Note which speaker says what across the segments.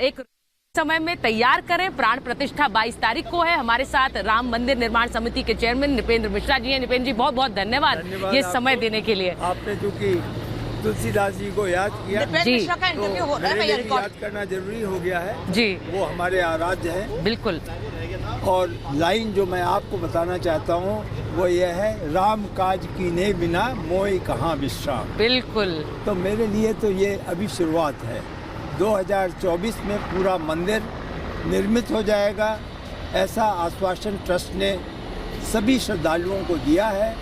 Speaker 1: एक समय में तैयार करें। प्राण प्रतिष्ठा 22 तारीख को है। हमारे साथ राम मंदिर निर्माण समिति के चेयरमैन नृपेंद्र मिश्रा जी हैं। नृपेंद्र जी, बहुत बहुत धन्यवाद ये समय देने के लिए।
Speaker 2: आपने चूंकि तुलसीदास जी को याद किया
Speaker 1: जी,
Speaker 2: तो याद करना जरूरी हो गया है
Speaker 1: जी,
Speaker 2: वो हमारे आराध्य हैं।
Speaker 1: बिल्कुल।
Speaker 2: और लाइन जो मैं आपको बताना चाहता हूँ वो ये है, राम काज कीने बिना मोय कहाँ विश्राम।
Speaker 1: बिल्कुल।
Speaker 2: तो मेरे लिए तो ये अभी शुरुआत है। 2024 में पूरा मंदिर निर्मित हो जाएगा, ऐसा आश्वासन ट्रस्ट ने सभी श्रद्धालुओं को दिया है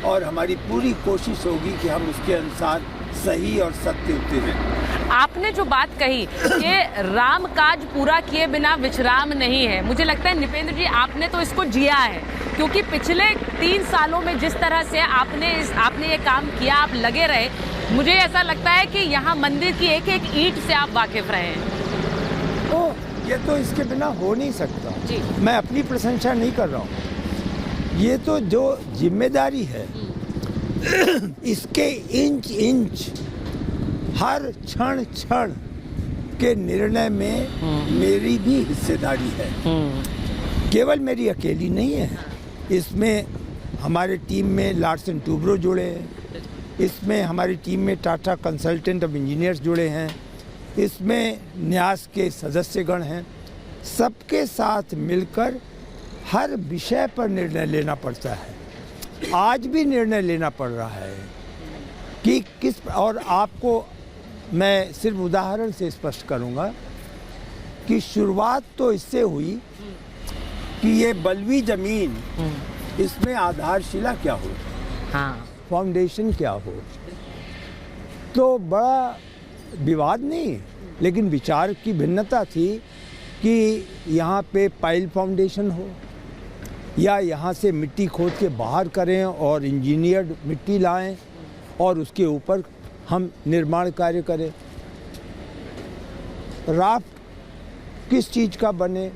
Speaker 2: और हमारी पूरी कोशिश होगी कि हम उसके अनुसार सही और सत्य उतरें।
Speaker 1: आपने जो बात कही कि राम काज पूरा किए बिना विश्राम नहीं है, मुझे लगता है नृपेंद्र जी आपने तो इसको जिया है, क्योंकि पिछले 3 सालों में जिस तरह से आपने ये काम किया, आप लगे रहे, मुझे ऐसा लगता है कि यहाँ मंदिर की एक एक ईंट से आप वाकिफ रहे हैं।
Speaker 2: तो ये तो इसके बिना हो नहीं सकता
Speaker 1: जी।
Speaker 2: मैं अपनी प्रशंसा नहीं कर रहा हूँ, ये तो जो जिम्मेदारी है इसके इंच इंच हर क्षण क्षण के निर्णय में मेरी भी हिस्सेदारी है। केवल मेरी अकेली नहीं है, इसमें हमारे टीम में लार्सन टूब्रो जुड़े हैं, इसमें हमारी टीम में टाटा कंसल्टेंट ऑफ इंजीनियर्स जुड़े हैं, इसमें न्यास के सदस्यगण हैं। सबके साथ मिलकर हर विषय पर निर्णय लेना पड़ता है। आज भी निर्णय लेना पड़ रहा है कि किस, और आपको मैं सिर्फ उदाहरण से स्पष्ट करूंगा कि शुरुआत तो इससे हुई कि ये बलवी जमीन, इसमें आधारशिला क्या हो, फाउंडेशन क्या हो। तो बड़ा विवाद नहीं, लेकिन विचार की भिन्नता थी कि यहाँ पे पाइल फाउंडेशन हो या यहाँ से मिट्टी खोद के बाहर करें और इंजीनियर्ड मिट्टी लाएं और उसके ऊपर हम निर्माण कार्य करें। राफ्ट किस चीज़ का बने,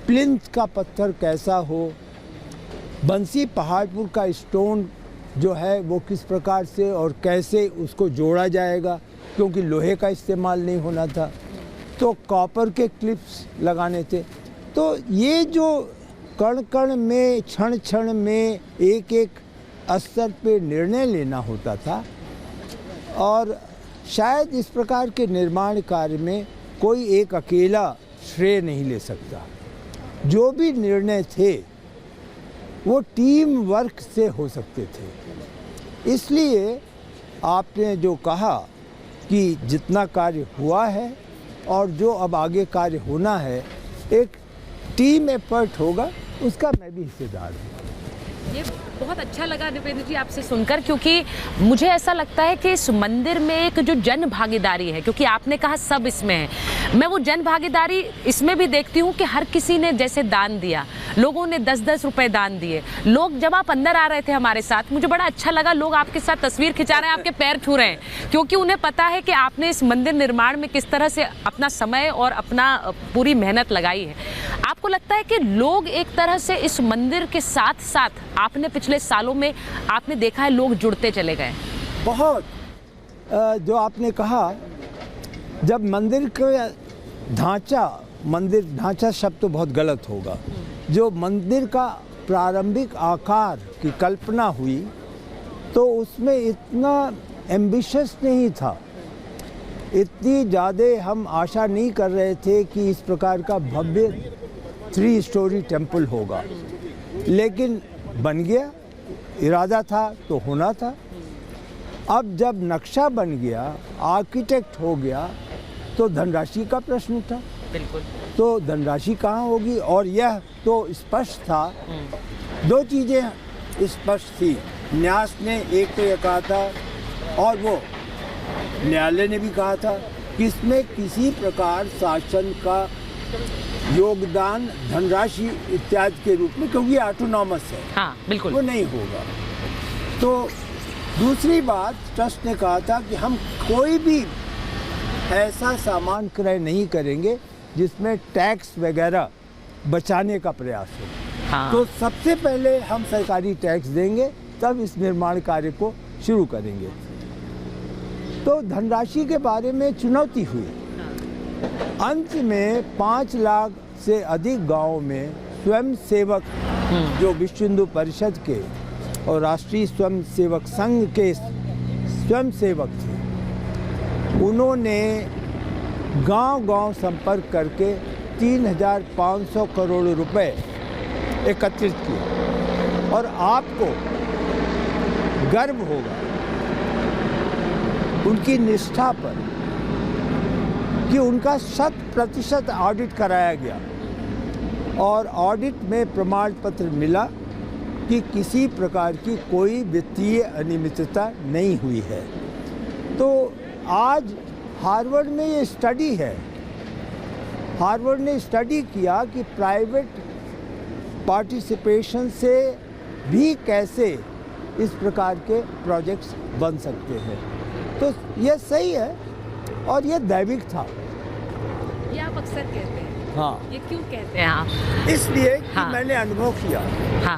Speaker 2: प्लिंथ का पत्थर कैसा हो, बंसी पहाड़पुर का स्टोन जो है वो किस प्रकार से और कैसे उसको जोड़ा जाएगा, क्योंकि लोहे का इस्तेमाल नहीं होना था, तो कॉपर के क्लिप्स लगाने थे। तो ये जो कण कण में, क्षण क्षण में एक एक स्तर पे निर्णय लेना होता था, और शायद इस प्रकार के निर्माण कार्य में कोई एक अकेला श्रेय नहीं ले सकता। जो भी निर्णय थे वो टीम वर्क से हो सकते थे। इसलिए आपने जो कहा कि जितना कार्य हुआ है और जो अब आगे कार्य होना है, एक टीम एफर्ट होगा, उसका मैं भी हिस्सेदार हूँ।
Speaker 1: ये बहुत अच्छा लगा नृपेंद्र जी आपसे सुनकर, क्योंकि मुझे ऐसा लगता है कि इस मंदिर में एक जो जन भागीदारी है, क्योंकि आपने कहा सब इसमें है, मैं वो जन भागीदारी इसमें भी देखती हूँ कि हर किसी ने जैसे दान दिया, लोगों ने 10-10 रुपए दान दिए। लोग जब आप अंदर आ रहे थे हमारे साथ, मुझे बड़ा अच्छा लगा, लोग आपके साथ तस्वीर खिंचा रहे हैं, आपके पैर छू रहे हैं, क्योंकि उन्हें पता है कि आपने इस मंदिर निर्माण में किस तरह से अपना समय और अपना पूरी मेहनत लगाई है। आपको लगता है कि लोग एक तरह से इस मंदिर के साथ साथ, आपने पिछले सालों में आपने देखा है लोग जुड़ते चले गए
Speaker 2: बहुत। जो आपने कहा, जब मंदिर का ढांचा शब्द तो बहुत गलत होगा, जो मंदिर का प्रारंभिक आकार की कल्पना हुई तो उसमें इतना एम्बिशियस नहीं था, इतनी ज़्यादा हम आशा नहीं कर रहे थे कि इस प्रकार का भव्य 3 स्टोरी टेम्पल होगा, लेकिन बन गया। इरादा था तो होना था। अब जब नक्शा बन गया, आर्किटेक्ट हो गया, तो धनराशि का प्रश्न उठा।
Speaker 1: बिल्कुल।
Speaker 2: तो धनराशि कहाँ होगी, और यह तो स्पष्ट था। 2 चीज़ें स्पष्ट थी, न्यास ने एक तो यह कहा था और वो न्यायालय ने भी कहा था कि इसमें किसी प्रकार शासन का योगदान धनराशि इत्यादि के रूप में, क्योंकि ऑटोनॉमस है,
Speaker 1: हाँ, बिल्कुल,
Speaker 2: वो नहीं होगा। तो दूसरी बात, ट्रस्ट ने कहा था कि हम कोई भी ऐसा सामान क्रय नहीं करेंगे जिसमें टैक्स वगैरह बचाने का प्रयास हो।
Speaker 1: हाँ।
Speaker 2: तो सबसे पहले हम सरकारी टैक्स देंगे, तब इस निर्माण कार्य को शुरू करेंगे। तो धनराशि के बारे में चुनौती हुई। अंत में 5 लाख से अधिक गांवों में स्वयं सेवक जो विश्व हिंदू परिषद के और राष्ट्रीय स्वयं सेवक संघ के स्वयं सेवक थे, उन्होंने गांव-गांव संपर्क करके 3,500 करोड़ रुपए एकत्रित किए। और आपको गर्व होगा उनकी निष्ठा पर कि उनका 100% ऑडिट कराया गया और ऑडिट में प्रमाण पत्र मिला कि किसी प्रकार की कोई वित्तीय अनियमितता नहीं हुई है। तो आज हार्वर्ड में ये स्टडी है, हार्वर्ड ने स्टडी किया कि प्राइवेट पार्टिसिपेशन से भी कैसे इस प्रकार के प्रोजेक्ट्स बन सकते हैं। तो ये सही है और ये दैविक था।
Speaker 1: ये आप अक्सर कहते हैं।
Speaker 2: हाँ,
Speaker 1: ये क्यों कहते हैं आप?
Speaker 2: इसलिए कि
Speaker 1: हाँ।
Speaker 2: मैंने अनुभव किया।
Speaker 1: हाँ।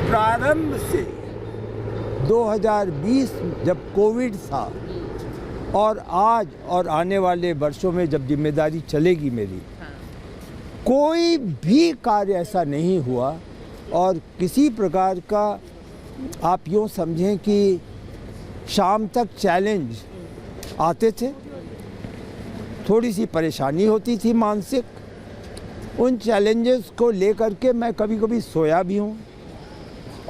Speaker 2: प्रारंभ से 2020 जब कोविड था और आज और आने वाले वर्षों में जब जिम्मेदारी चलेगी मेरी,
Speaker 1: हाँ।
Speaker 2: कोई भी कार्य ऐसा नहीं हुआ और किसी प्रकार का आप यूँ समझें कि शाम तक चैलेंज आते थे, थोड़ी सी परेशानी होती थी मानसिक, उन चैलेंजेस को लेकर के मैं कभी कभी सोया भी हूँ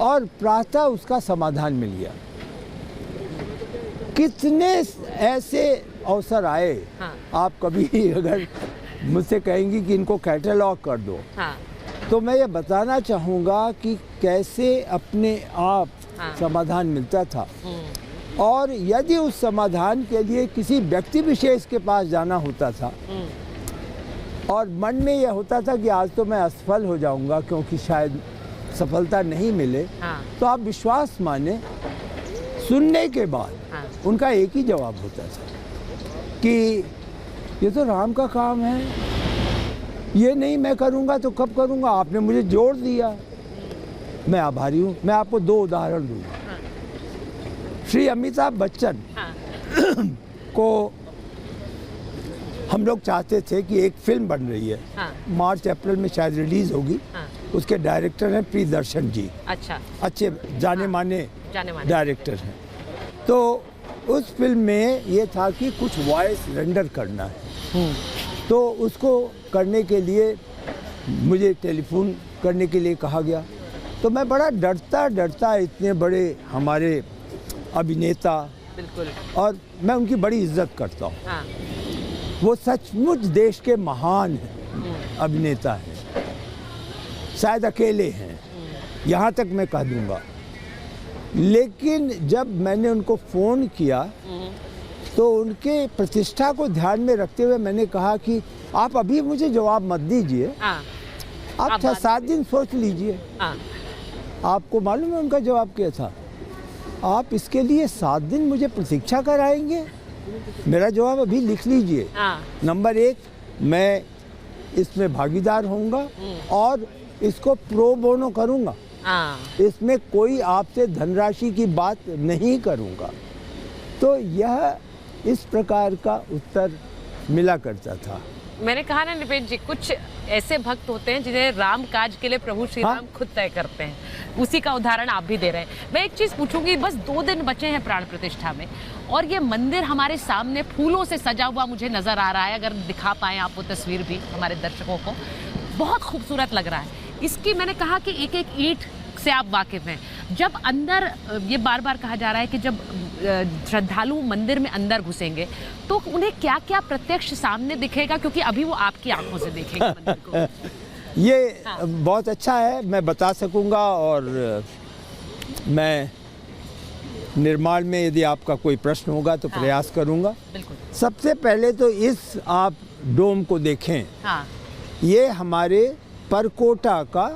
Speaker 2: और प्रातः उसका समाधान मिल गया। कितने ऐसे अवसर आए,
Speaker 1: हाँ।
Speaker 2: आप कभी अगर मुझसे कहेंगी कि इनको कैटलॉग कर दो,
Speaker 1: हाँ।
Speaker 2: तो मैं ये बताना चाहूँगा कि कैसे अपने आप
Speaker 1: हाँ।
Speaker 2: समाधान मिलता था। और यदि उस समाधान के लिए किसी व्यक्ति विशेष के पास जाना होता था और मन में यह होता था कि आज तो मैं असफल हो जाऊंगा क्योंकि शायद सफलता नहीं मिले,
Speaker 1: हाँ।
Speaker 2: तो आप विश्वास माने सुनने के बाद
Speaker 1: हाँ।
Speaker 2: उनका एक ही जवाब होता था कि ये तो राम का काम है, ये नहीं मैं करूँगा तो कब करूँगा, आपने मुझे जोड़ दिया, मैं आभारी हूँ। मैं आपको 2 उदाहरण दूँगा। श्री अमिताभ बच्चन को हम लोग चाहते थे कि एक फिल्म बन रही है, मार्च अप्रैल में शायद रिलीज होगी। उसके डायरेक्टर हैं प्रियदर्शन जी,
Speaker 1: अच्छा,
Speaker 2: अच्छे जाने माने डायरेक्टर हैं। तो उस फिल्म में ये था कि कुछ वॉइस रेंडर करना है, तो उसको करने के लिए मुझे टेलीफोन करने के लिए कहा गया। तो मैं बड़ा डरता डरता, इतने बड़े हमारे अभिनेता,
Speaker 1: बिल्कुल,
Speaker 2: और मैं उनकी बड़ी इज्जत करता हूँ।
Speaker 1: हाँ।
Speaker 2: वो सचमुच देश के महान अभिनेता हैं, शायद अकेले हैं, यहाँ तक मैं कह दूँगा। लेकिन जब मैंने उनको फ़ोन किया तो उनके प्रतिष्ठा को ध्यान में रखते हुए मैंने कहा कि आप अभी मुझे जवाब मत दीजिए, आप 6-7 दिन सोच लीजिए। आपको मालूम है उनका जवाब क्या था? आप इसके लिए 7 दिन मुझे प्रतीक्षा कराएंगे? मेरा जवाब अभी लिख लीजिए। नंबर 1, मैं इसमें भागीदार होऊंगा और इसको प्रो बोनो करूंगा, इसमें कोई आपसे धनराशि की बात नहीं करूंगा। तो यह इस प्रकार का उत्तर मिला करता था।
Speaker 1: मैंने कहा ना निपेश जी, कुछ ऐसे भक्त होते हैं जिन्हें राम काज के लिए प्रभु श्री राम खुद तय करते हैं, उसी का उदाहरण आप भी दे रहे हैं। मैं एक चीज़ पूछूंगी, बस 2 दिन बचे हैं प्राण प्रतिष्ठा में और ये मंदिर हमारे सामने फूलों से सजा हुआ मुझे नज़र आ रहा है। अगर दिखा पाएँ आप वो तस्वीर भी हमारे दर्शकों को, बहुत खूबसूरत लग रहा है। इसकी मैंने कहा कि एक एक ईंट से आप वाकिफ़ हैं। जब अंदर, ये बार बार कहा जा रहा है कि जब श्रद्धालु मंदिर में अंदर घुसेंगे तो उन्हें क्या क्या प्रत्यक्ष सामने दिखेगा, क्योंकि अभी वो आपकी आंखों से देखेंगे मंदिर को।
Speaker 2: ये बहुत अच्छा है, मैं बता सकूंगा। और मैं निर्माण में यदि आपका कोई प्रश्न होगा तो प्रयास करूंगा। सबसे पहले तो इस आप डोम को देखें, ये हमारे परकोटा का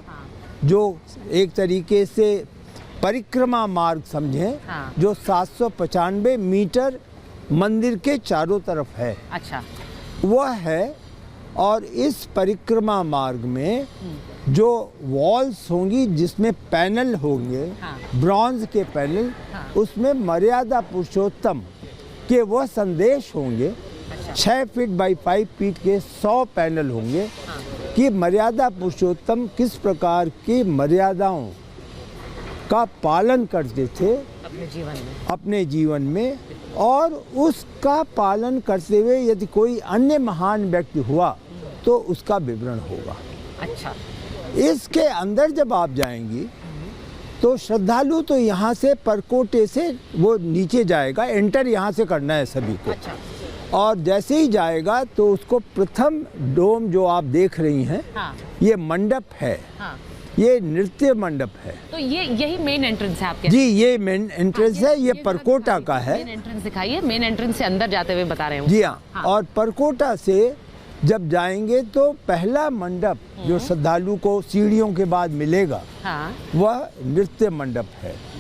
Speaker 2: जो एक तरीके से परिक्रमा मार्ग समझें, जो 795 मीटर मंदिर के चारों तरफ है,
Speaker 1: अच्छा,
Speaker 2: वह है। और इस परिक्रमा मार्ग में जो वॉल्स होंगी जिसमें पैनल होंगे, ब्रॉन्ज के पैनल, उसमें मर्यादा पुरुषोत्तम के वह संदेश होंगे 6 फीट बाई 5 फीट के 100 पैनल होंगे कि मर्यादा पुरुषोत्तम किस प्रकार की मर्यादाओं का पालन करते थे अपने जीवन में, और उसका पालन करते हुए यदि कोई अन्य महान व्यक्ति हुआ तो उसका विवरण होगा।
Speaker 1: अच्छा,
Speaker 2: इसके अंदर जब आप जाएंगी तो श्रद्धालु तो यहाँ से परकोटे से वो नीचे जाएगा, एंटर यहाँ से करना है सभी को।
Speaker 1: अच्छा।
Speaker 2: और जैसे ही जाएगा तो उसको प्रथम डोम जो आप देख रही हैं,
Speaker 1: हाँ।
Speaker 2: ये मंडप है,
Speaker 1: हाँ।
Speaker 2: ये नृत्य मंडप है।
Speaker 1: तो ये यही मेन एंट्रेंस है आपके?
Speaker 2: जी, ये मेन एंट्रेंस है, ये परकोटा का है।
Speaker 1: मेन एंट्रेंस दिखाइए, मेन एंट्रेंस से अंदर जाते हुए बता रहे हो।
Speaker 2: जी हाँ। और परकोटा से जब जाएंगे तो पहला मंडप जो श्रद्धालु को सीढ़ियों के बाद मिलेगा,
Speaker 1: हाँ।
Speaker 2: वह नृत्य मंडप है।